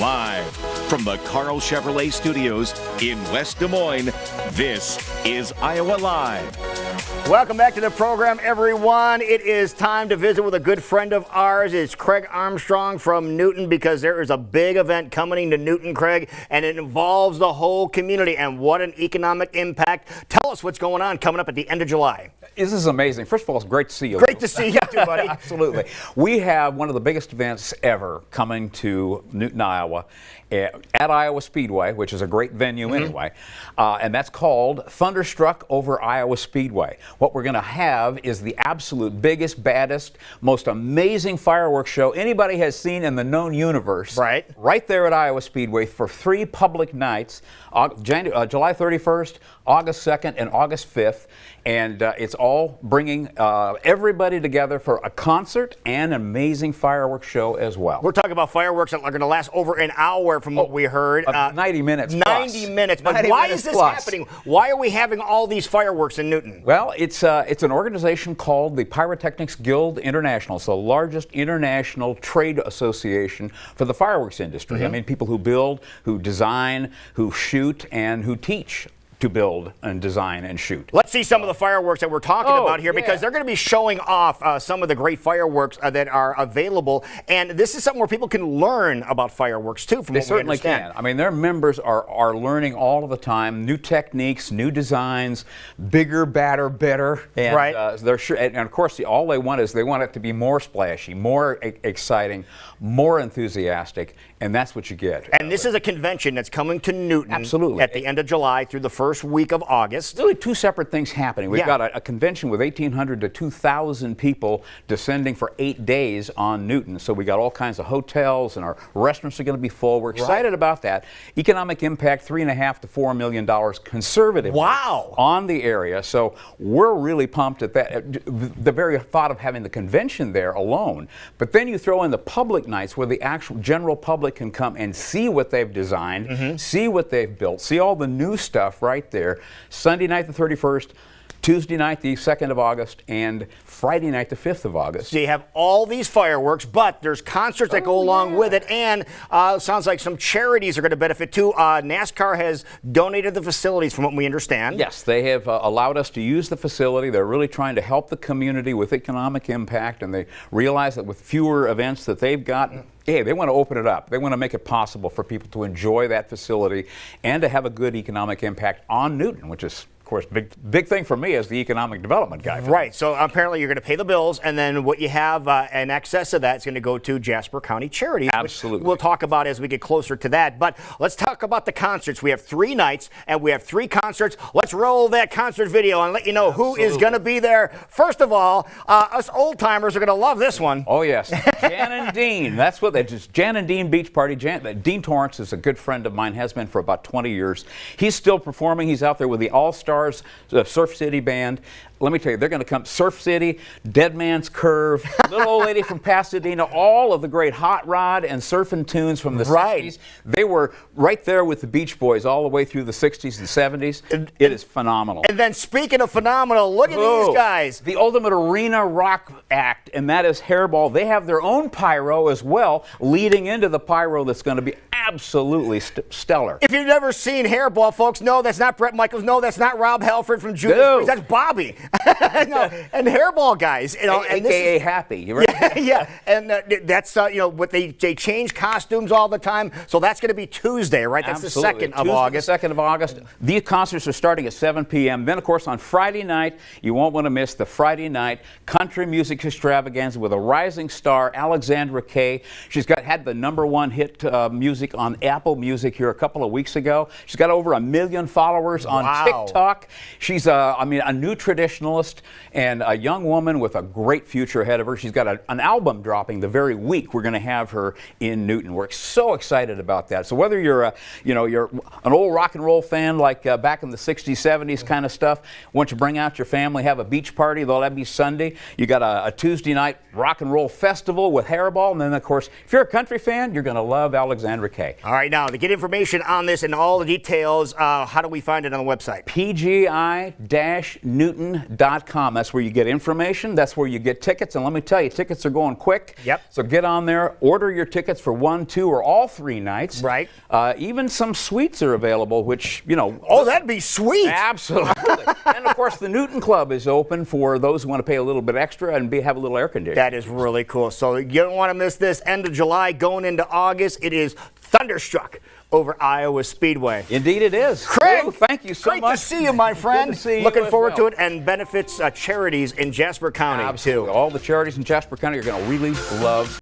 Live from the Carl Chevrolet Studios in West Des Moines, this is Iowa Live. Welcome back to the program, everyone. It is time to visit with a good friend of ours. It's Craig Armstrong from Newton, because there is a big event coming to Newton, Craig, and it involves the whole community. And what an economic impact. Tell us what's going on coming up at the end of July. This is amazing. First of all, it's great to see you. Great to see you too, buddy. Absolutely. We have one of the biggest events ever coming to Newton, Iowa, at Iowa Speedway, which is a great venue anyway, and that's called Thunderstruck over Iowa Speedway. What we're going to have is the absolute biggest, baddest, most amazing fireworks show anybody has seen in the known universe. Right there at Iowa Speedway for 3 public nights, July 31st, August 2nd, and August 5th. And it's all bringing everybody together for a concert and an amazing fireworks show as well. We're talking about fireworks that are going to last over an hour from what we heard. 90 minutes 90 minutes. But why is this happening? Why are we having all these fireworks in Newton? Well, it's an organization called the Pyrotechnics Guild International. It's the largest international trade association for the fireworks industry. I mean, people who build, who design, who shoot, and who teach to build and design and shoot. Let's see some of the fireworks that we're talking about here, because they're going to be showing off some of the great fireworks that are available. And this is something where people can learn about fireworks too, from what we understand. They certainly can. I mean, their members are learning all of the time, new techniques, new designs, bigger, badder, better. And, they're sure, and of course, all they want is they want it to be more splashy, more exciting, more enthusiastic, and that's what you get. And this is a convention that's coming to Newton at the end of July through the first week of August. Really 2 separate things happening. We've got a convention with 1,800 to 2,000 people descending for 8 days on Newton. So we got all kinds of hotels, and our restaurants are going to be full. We're excited about that. Economic impact, $3.5 to $4 million conservatively on the area. So we're really pumped at that. The very thought of having the convention there alone. But then you throw in the public nights where the actual general public can come and see what they've designed, see what they've built, see all the new stuff right there. Sunday night the 31st, Tuesday night the 2nd of August, and Friday night the 5th of August. So you have all these fireworks, but there's concerts that go along with it, and sounds like some charities are going to benefit too. NASCAR has donated the facilities, from what we understand. Yes, they have allowed us to use the facility. They're really trying to help the community with economic impact, and they realize that with fewer events that they've got, hey, they want to open it up. They want to make it possible for people to enjoy that facility and to have a good economic impact on Newton, which is, of course, big thing for me as the economic development guy. Right. So apparently you're going to pay the bills, and then what you have in excess of that is going to go to Jasper County Charities. Absolutely. Which we'll talk about as we get closer to that. But let's talk about the concerts. We have 3 nights, and we have 3 concerts. Let's roll that concert video and let you know who is going to be there. First of all, us old timers are going to love this one. Oh yes, Jan and Dean. That's what they just. Jan and Dean Beach Party. Dean Torrance is a good friend of mine. Has been for about 20 years. He's still performing. He's out there with the All-Stars Surf City Band. Let me tell you, they're going to come. Surf City, Dead Man's Curve, Little Old Lady from Pasadena, all of the great hot rod and surfing tunes from the 60s. They were right there with the Beach Boys all the way through the 60s and 70s. It is phenomenal. And then speaking of phenomenal, look at these guys. The ultimate arena rock act, and that is Hairball. They have their own pyro as well, leading into the pyro that's going to be absolutely stellar. If you've never seen Hairball, folks, no, that's not Brett Michaels. No, that's not Rob Halford from Judas Priest. That's Bobby. No, and Hairball guys, you know, and AKA Happy, right? And that's you know, what they change costumes all the time. So that's going to be Tuesday, right? That's Absolutely. the 2nd of August. The 2nd of August. These concerts are starting at 7 p.m. Then, of course, on Friday night, you won't want to miss the Friday night country music extravaganza with a rising star, Alexandra Kay. She's had the #1 hit music on Apple Music here a couple of weeks ago. She's got over 1 million followers on TikTok. She's a new traditionalist and a young woman with a great future ahead of her. She's got an album dropping the very week we're going to have her in Newton. We're so excited about that. So whether you're you're an old rock and roll fan like back in the 60s, 70s kind of stuff, once you bring out your family, have a beach party, though that'd be Sunday. You got a Tuesday night rock and roll festival with Hairball, and then of course, if you're a country fan, you're going to love Alexandra Kay. All right, now to get information on this and all the details, how do we find it on the website? PGI-Newton SpeedwayNewton.com. That's where you get information. That's where you get tickets. And let me tell you, tickets are going quick. Yep. So get on there, order your tickets for 1, 2, or all 3 nights. Right. Even some suites are available, which, you know. Oh, that'd be sweet. Absolutely. And of course, the Newton Club is open for those who want to pay a little bit extra and have a little air conditioning. That is really cool. So you don't want to miss this. End of July, going into August, it is Thunderstruck over Iowa Speedway. Indeed it is. Craig, Lou, thank you so great much. to see you, my friend. Good to see you Looking as forward well. to it, and benefits charities in Jasper County, Absolutely. too. All the charities in Jasper County are going to really love